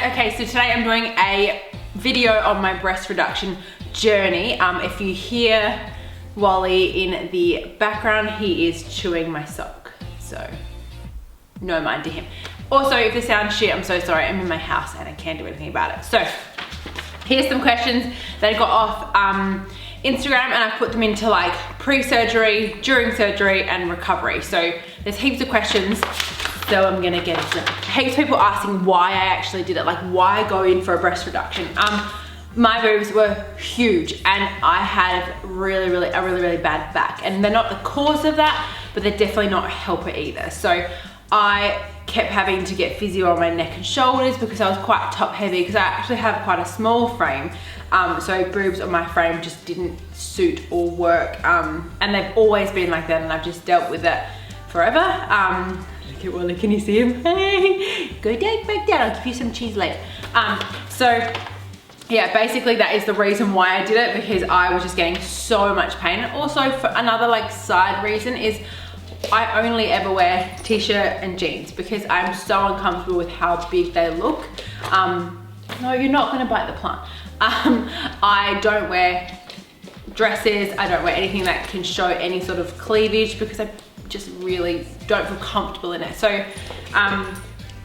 guys, okay, so today I'm doing a video on my breast reduction journey. If you hear Wally in the background, he is chewing my sock, so no mind to him. Also, if this sounds shit, I'm so sorry. I'm in my house and I can't do anything about it. So here's some questions that I got off Instagram, and I put them into like pre-surgery, during surgery, and recovery. So there's heaps of questions, so I'm gonna get into them. Heaps of people asking why I actually did it, like why go in for a breast reduction. My boobs were huge and I had a really bad back, and they're not the cause of that, but they're definitely not a helper either. So I kept having to get physio on my neck and shoulders because I was quite top heavy, because I actually have quite a small frame. So boobs on my frame just didn't suit or work. And they've always been like that, and I've just dealt with it forever. Look at Wally, can you see him? Hey, go down, back down, I'll give you some cheese later. So yeah, basically that is the reason why I did it, because I was just getting so much pain. And also for another like side reason is I only ever wear t-shirt and jeans because I'm so uncomfortable with how big they look. No, you're not gonna bite the plant. I don't wear dresses, I don't wear anything that can show any sort of cleavage because I just really don't feel comfortable in it. So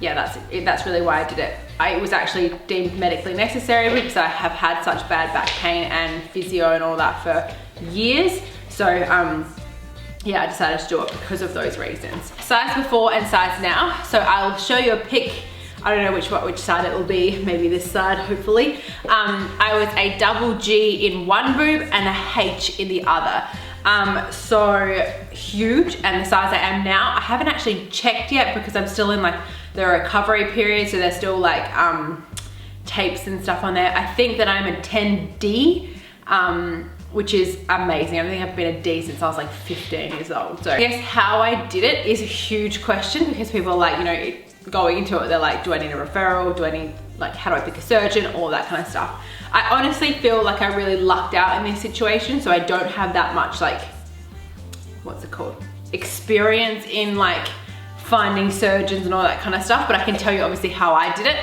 yeah, that's really why I did it. It was actually deemed medically necessary because I have had such bad back pain and physio and all that for years. So yeah, I decided to do it because of those reasons. Size before and size now. So I'll show you a pic. I don't know which side it will be, maybe this side, hopefully. I was a double G in one boob and a H in the other. So huge, and the size I am now, I haven't actually checked yet because I'm still in like the recovery period, so there's still like tapes and stuff on there. I think that I'm a 10D, which is amazing. I think I've been a D since I was like 15 years old. So I guess how I did it is a huge question, because people are like, you know, going into it, they're like, do I need a referral? Do I need, like, how do I pick a surgeon? All that kind of stuff. I honestly feel like I really lucked out in this situation, so I don't have that much, like, what's it called? Experience in like finding surgeons and all that kind of stuff, but I can tell you obviously how I did it.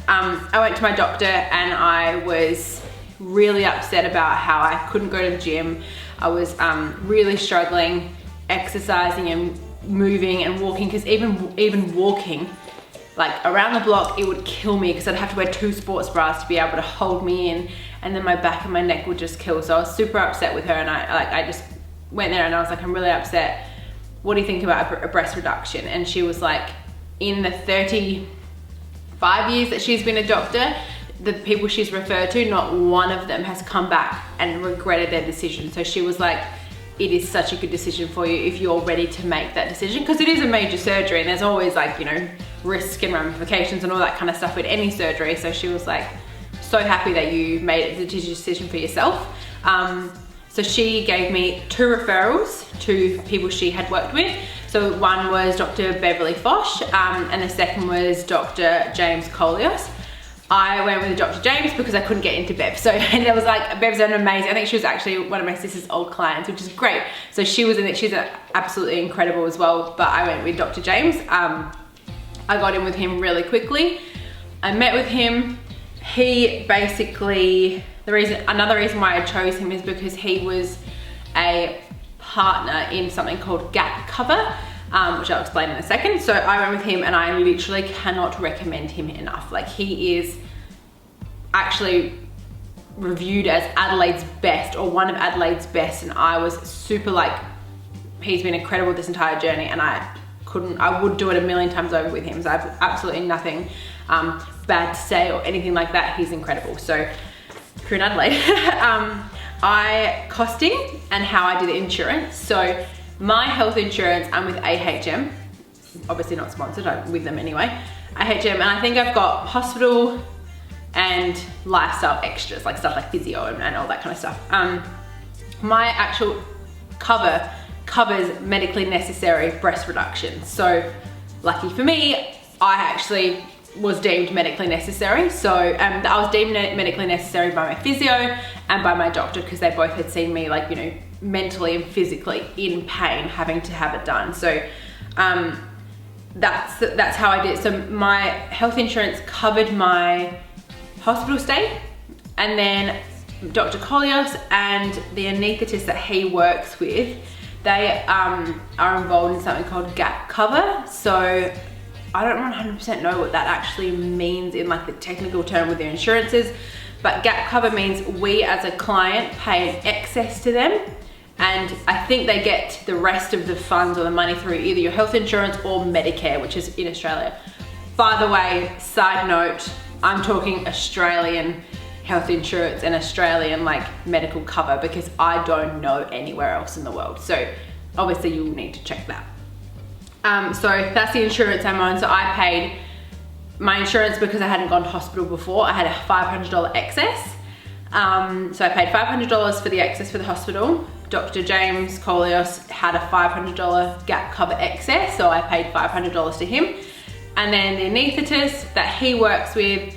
I went to my doctor and I was really upset about how I couldn't go to the gym. I was really struggling exercising and moving and walking, because even walking like around the block, it would kill me because I'd have to wear 2 sports bras to be able to hold me in, and then my back and my neck would just kill. So I was super upset with her, and I just went there and I was like, I'm really upset. What do you think about a breast reduction? And she was like, in the 35 years that she's been a doctor, the people she's referred to, not one of them has come back and regretted their decision. So she was like, it is such a good decision for you if you're ready to make that decision, because it is a major surgery and there's always like, you know, risk and ramifications and all that kind of stuff with any surgery. So she was like, so happy that you made the decision for yourself. So she gave me 2 referrals to people she had worked with. So one was Dr. Beverly Foch, and the second was Dr. James Colios. I went with Dr. James because I couldn't get into Bev. So, and there was like, Bev's an amazing, I think she was actually one of my sister's old clients, which is great. So she was in it, she's absolutely incredible as well. But I went with Dr. James. I got in with him really quickly. I met with him. He basically, another reason why I chose him is because he was a partner in something called gap cover, which I'll explain in a second. So I went with him and I literally cannot recommend him enough. Like, he is actually reviewed as Adelaide's best, or one of Adelaide's best, and I was super like, he's been incredible this entire journey, and I would do it a million times over with him. So I have absolutely nothing bad to say or anything like that. He's incredible. So if you're in Adelaide, costing and how I did the insurance. So my health insurance, I'm with AHM, obviously not sponsored, I'm with them anyway, AHM, and I think I've got hospital and lifestyle extras, like stuff like physio and all that kind of stuff. My actual cover covers medically necessary breast reduction. So lucky for me, I actually was deemed medically necessary. So I was deemed medically necessary by my physio and by my doctor, because they both had seen me, like, you know, mentally and physically in pain having to have it done. So that's how I did it. So my health insurance covered my hospital stay, and then Dr. Kolios and the anaesthetist that he works with, they are involved in something called gap cover. So I don't 100% know what that actually means in like the technical term with their insurances, but gap cover means we as a client pay an excess to them, and I think they get the rest of the funds or the money through either your health insurance or Medicare, which is in Australia. By the way, side note, I'm talking Australian health insurance and Australian like medical cover, because I don't know anywhere else in the world. So obviously you'll need to check that. So that's the insurance I'm on. So I paid my insurance because I hadn't gone to hospital before. I had a $500 excess. So I paid $500 for the excess for the hospital. Dr. James Kolios had a $500 gap cover excess, so I paid $500 to him. And then the anaesthetist that he works with,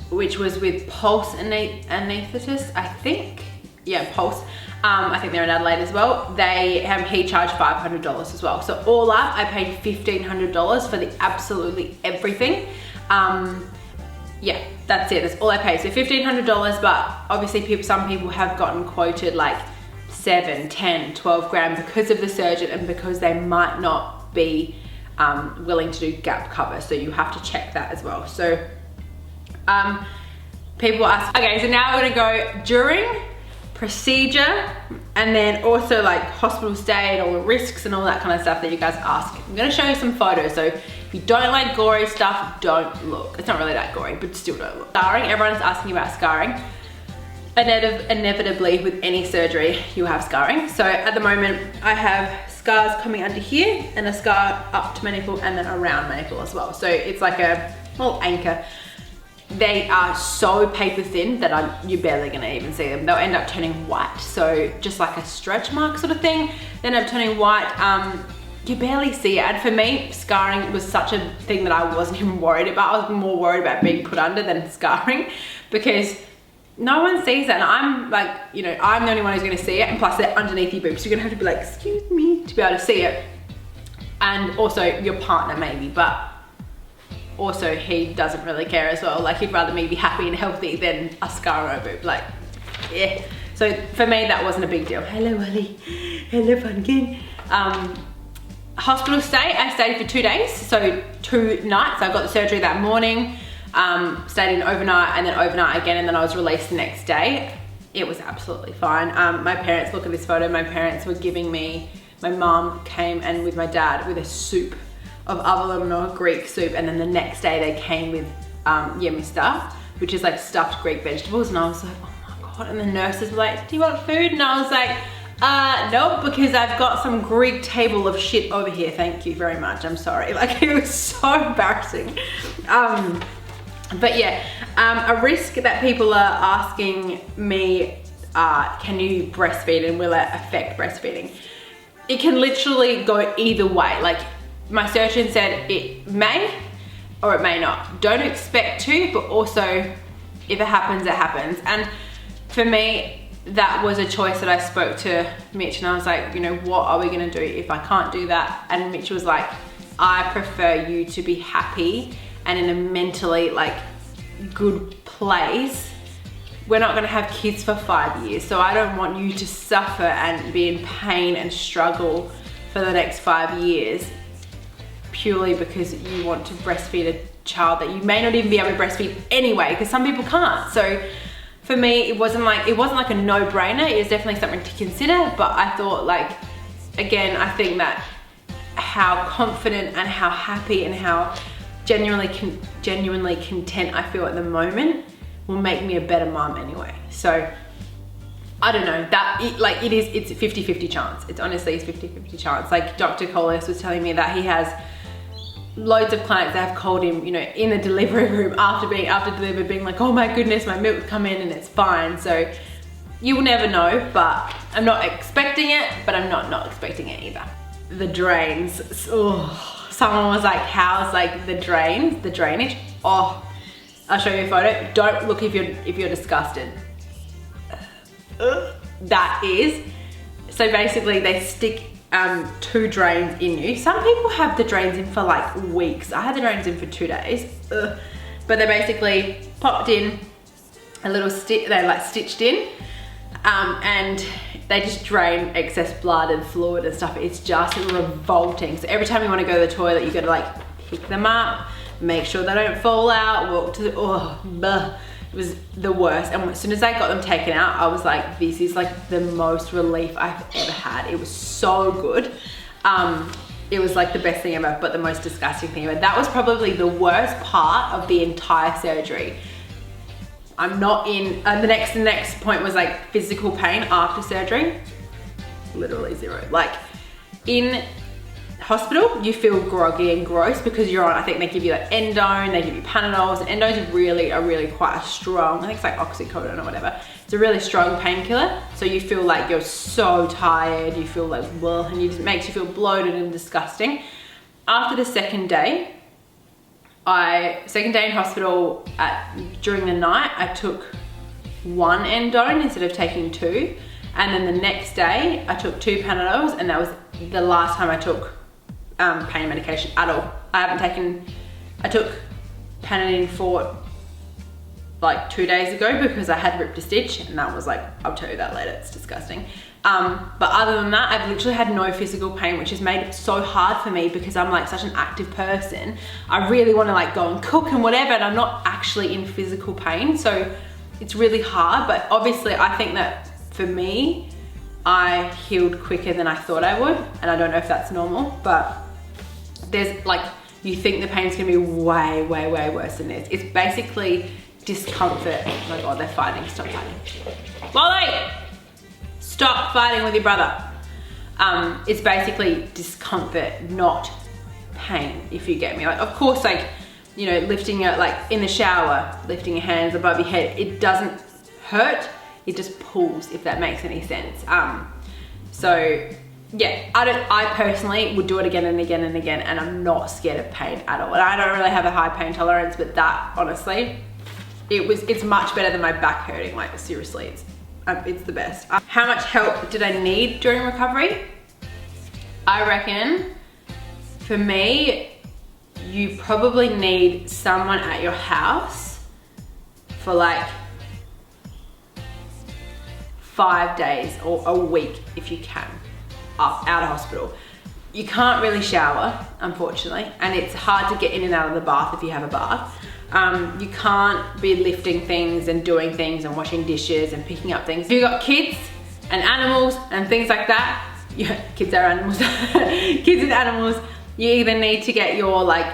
which was with Pulse anaesthetist, I think. Yeah, Pulse. I think they're in Adelaide as well. He charged $500 as well. So all up, I paid $1,500 for the absolutely everything. Yeah, that's it. That's all I paid. So $1,500, but obviously some people have gotten quoted like 7, 10, 12 grand because of the surgeon and because they might not be willing to do gap cover. So you have to check that as well. So people ask, okay, so now we're gonna go during procedure and then also like hospital stay and all the risks and all that kind of stuff that you guys ask. I'm gonna show you some photos. So if you don't like gory stuff, don't look. It's not really that gory, but still don't look. Scarring, everyone's asking about scarring. Inevitably with any surgery, you have scarring. So at the moment, I have scars coming under here and a scar up to my nipple and then around my nipple as well. So it's like a little anchor. They are so paper thin that you're barely gonna even see them. They'll end up turning white. So just like a stretch mark sort of thing, they end up turning white. You barely see it. And for me, scarring was such a thing that I wasn't even worried about. I was more worried about being put under than scarring, because no one sees it. And I'm like, you know, I'm the only one who's gonna see it. And plus they're underneath your boobs. So you're gonna have to be like, excuse me, to be able to see it. And also your partner maybe, but also he doesn't really care as well. Like he'd rather me be happy and healthy than a scar on a boob. Like, yeah. So for me, that wasn't a big deal. Hello, Ollie. Hello, pumpkin. Hospital stay, I stayed for 2 days. So 2 nights. I got the surgery that morning, stayed in overnight and then overnight again. And then I was released the next day. It was absolutely fine. My parents, look at this photo. My parents were giving me, my mom came and with my dad with a soup of abalone or Greek soup, and then the next day they came with yemista, which is like stuffed Greek vegetables, and I was like, oh my god. And the nurses were like, do you want food? And I was like, no, because I've got some Greek table of shit over here, thank you very much, I'm sorry. Like, it was so embarrassing. But yeah, a risk that people are asking me, can you breastfeed and will it affect breastfeeding? It can literally go either way. Like, my surgeon said it may or it may not. Don't expect to, but also if it happens, it happens. And for me, that was a choice that I spoke to Mitch, and I was like, you know, what are we gonna do if I can't do that? And Mitch was like, I prefer you to be happy and in a mentally like good place. We're not gonna have kids for 5 years, so I don't want you to suffer and be in pain and struggle for the next 5 years purely because you want to breastfeed a child that you may not even be able to breastfeed anyway, because some people can't. So for me, it wasn't like a no-brainer. It was definitely something to consider, but I thought, like, again, I think that how confident and how happy and how genuinely content I feel at the moment will make me a better mom anyway. So I don't know, it's a 50-50 chance. It's honestly a 50-50 chance. Like Dr. Kolios was telling me that he has loads of clients that have called him, you know, in the delivery room after delivery, being like, oh my goodness, my milk's come in and it's fine. So you will never know, but I'm not expecting it, but I'm not expecting it either. The drains, oh, someone was like, how's like the drainage? Oh, I'll show you a photo. Don't look if you're disgusted. That is, so basically they stick 2 drains in you. Some people have the drains in for like weeks. I had the drains in for 2 days. Ugh. But they're basically popped in, a little stitch, they're like stitched in, and they just drain excess blood and fluid and stuff. It's just revolting. So every time you want to go to the toilet, you got to like pick them up, make sure they don't fall out, walk to the, oh, bleh. It was the worst. And as soon as I got them taken out, I was like, this is like the most relief I've ever had. It was so good. It was like the best thing ever, but the most disgusting thing ever. That was probably the worst part of the entire surgery. I'm not in, the next point was like physical pain after surgery. Literally 0. Like in hospital, you feel groggy and gross because you're on, I think they give you like endone, they give you Panadols. Endone's are really quite a strong, I think it's like oxycodone or whatever. It's a really strong painkiller. So you feel like you're so tired, you feel like, well, and it makes you feel bloated and disgusting. After the second day in hospital, during the night, I took 1 endone instead of taking 2. And then the next day, I took 2 Panadols, and that was the last time I took pain medication at all. I took Panadine Forte like 2 days ago because I had ripped a stitch, and that was like, I'll tell you that later, it's disgusting. But other than that, I've literally had no physical pain, which has made it so hard for me because I'm like such an active person. I really want to like go and cook and whatever, and I'm not actually in physical pain. So it's really hard, but obviously I think that for me, I healed quicker than I thought I would. And I don't know if that's normal, but there's like, you think the pain's gonna be way worse than this. It's basically discomfort. Oh my God, they're fighting, stop fighting. Wally! Stop fighting with your brother. It's basically discomfort, not pain, if you get me. Like, of course, like, you know, lifting your, like in the shower, lifting your hands above your head, it doesn't hurt, it just pulls, if that makes any sense. So yeah, I personally would do it again and again and again, and I'm not scared of pain at all. And I don't really have a high pain tolerance, but that, honestly, it's much better than my back hurting. Like, seriously, it's the best. How much help did I need during recovery? I reckon, for me, you probably need someone at your house for like 5 days or a week if you can, out of hospital. You can't really shower, unfortunately, and it's hard to get in and out of the bath if you have a bath. You can't be lifting things and doing things and washing dishes and picking up things. If you've got kids and animals and things like that, yeah, kids are animals, kids and animals, you either need to get your like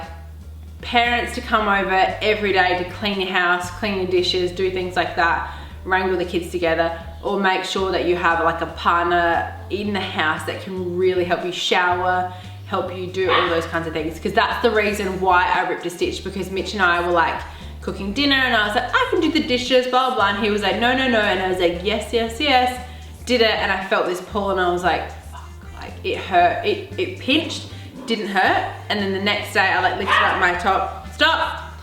parents to come over every day to clean your house, clean your dishes, do things like that, wrangle the kids together, or make sure that you have like a partner in the house that can really help you shower, help you do all those kinds of things. Because that's the reason why I ripped a stitch, because Mitch and I were like cooking dinner and I was like, I can do the dishes, blah, blah, and he was like, no, no, no. And I was like, yes, yes, yes, did it. And I felt this pull and I was like, fuck, like it hurt, it pinched, didn't hurt. And then the next day I like lifted up my top, stop.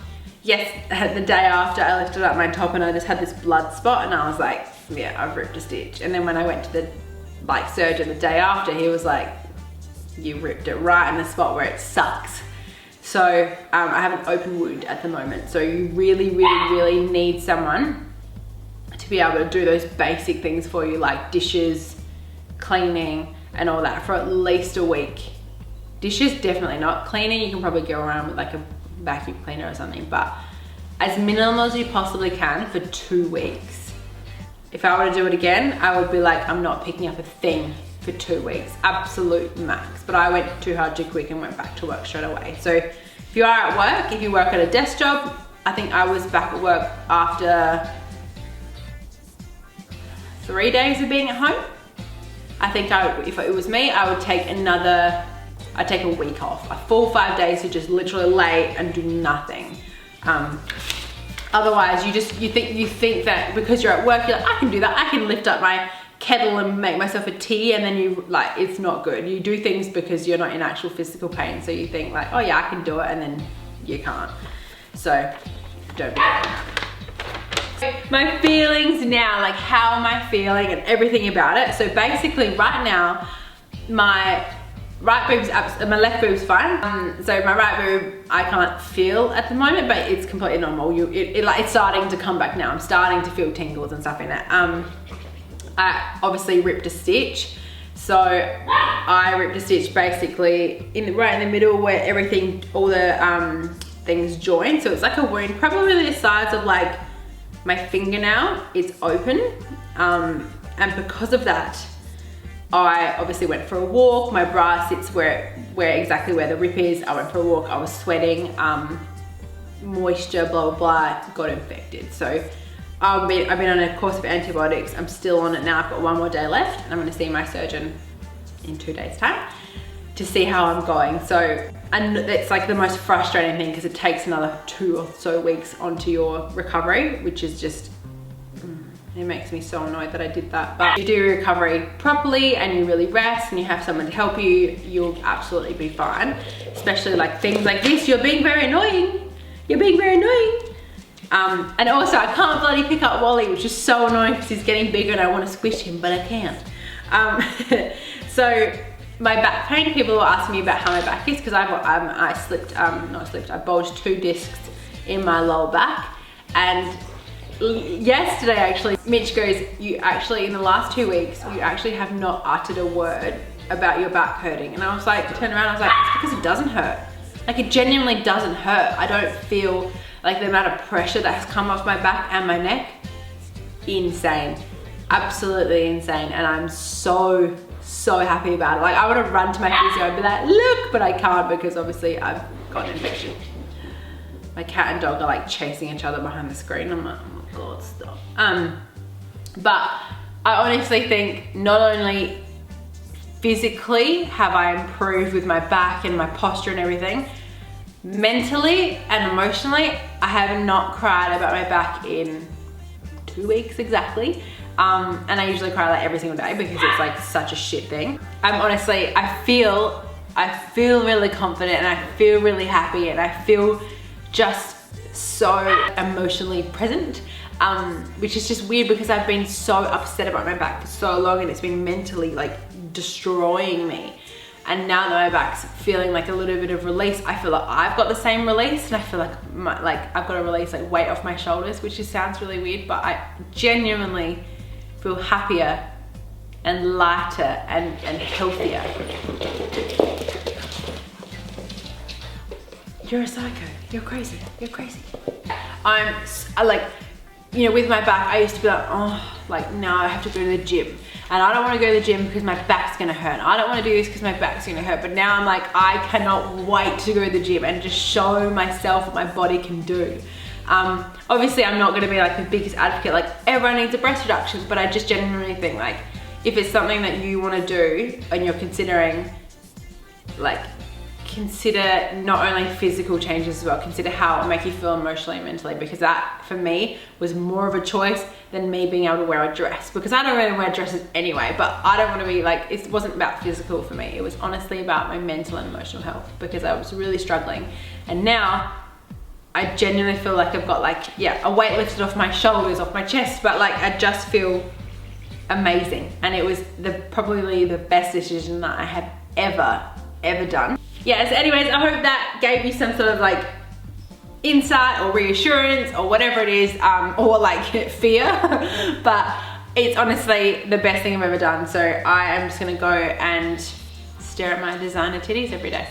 Yes, the day after I lifted up my top and I just had this blood spot and I was like, yeah, I've ripped a stitch. And then when I went to the like surgeon the day after, he was like, you ripped it right in the spot where it sucks. So I have an open wound at the moment. So you really, really, really need someone to be able to do those basic things for you, like dishes, cleaning, and all that for at least a week. Dishes, definitely not. Cleaning, you can probably go around with like a vacuum cleaner or something, but as minimal as you possibly can for 2 weeks. If I were to do it again, I would be like, I'm not picking up a thing for 2 weeks, absolute max. But I went too hard too quick and went back to work straight away. So if you are at work, if you work at a desk job, I think I was back at work after 3 days of being at home. I think if it was me, I would take I'd take a week off, a full 5 days to just literally lay and do nothing. Otherwise, you think that because you're at work, you're like, I can do that. I can lift up my kettle and make myself a tea, and then you like, it's not good. You do things because you're not in actual physical pain. So you think like, oh yeah, I can do it, and then you can't. So don't be doing that. My feelings now, like how am I feeling and everything about it. So basically right now, my right boob's my left boob's fine. So my right boob I can't feel at the moment, but it's completely normal. It's starting to come back now. I'm starting to feel tingles and stuff in it. I obviously ripped a stitch. So I ripped a stitch basically right in the middle where everything, all the things join. So it's like a wound, probably the size of like my fingernail. It's open, and because of that, I obviously went for a walk. My bra sits exactly where the rip is. I went for a walk. I was sweating, moisture, blah, blah, blah, got infected. So I've been on a course of antibiotics. I'm still on it now. I've got 1 more day left, and I'm going to see my surgeon in 2 days' time to see how I'm going. So, and it's like the most frustrating thing because it takes another 2 or so weeks onto your recovery, which is just, it makes me so annoyed that I did that. But if you do your recovery properly and you really rest and you have someone to help you, you'll absolutely be fine. Especially like things like this, you're being very annoying. You're being very annoying. And also I can't bloody pick up Wally, which is so annoying because he's getting bigger and I want to squish him, but I can't. So my back pain, people were asking me about how my back is because I bulged 2 discs in my lower back. And yesterday actually, Mitch goes, you actually, in the last 2 weeks, you actually have not uttered a word about your back hurting. And I was like, turned around, I was like, it's because it doesn't hurt. Like it genuinely doesn't hurt. I don't feel like the amount of pressure that has come off my back and my neck, insane, absolutely insane. And I'm so happy about it. Like I want to run to my physio and be like, look, but I can't because obviously I've got an infection. My cat and dog are like chasing each other behind the screen. I'm like, oh my God, stop. But I honestly think not only physically have I improved with my back and my posture and everything, mentally and emotionally, I have not cried about my back in 2 weeks exactly. And I usually cry like every single day because it's like such a shit thing. Honestly, I feel really confident and I feel really happy and I feel just so emotionally present, which is just weird because I've been so upset about my back for so long and it's been mentally like destroying me. And now that my back's feeling like a little bit of release, I feel like I've got the same release and I feel like I've got to release like weight off my shoulders, which just sounds really weird, but I genuinely feel happier and lighter and healthier. You're a psycho, you're crazy, you're crazy. I like, you know, with my back, I used to be like, oh, like now I have to go to the gym. And I don't want to go to the gym because my back's gonna hurt. I don't want to do this because my back's gonna hurt. But now I'm like, I cannot wait to go to the gym and just show myself what my body can do. Obviously I'm not gonna be like the biggest advocate, like everyone needs a breast reduction, but I just genuinely think like, if it's something that you want to do and you're considering, like, consider not only physical changes as well, consider how it will make you feel emotionally and mentally, because that for me was more of a choice than me being able to wear a dress, because I don't really wear dresses anyway, but I don't want to be like, it wasn't about physical for me, it was honestly about my mental and emotional health, because I was really struggling. And now I genuinely feel like I've got like, yeah, a weight lifted off my shoulders, off my chest, but like I just feel amazing. And it was probably the best decision that I have ever done. Yeah, so anyways, I hope that gave you some sort of like insight or reassurance or whatever it is, or like fear, but it's honestly the best thing I've ever done. So I am just gonna go and stare at my designer titties every day.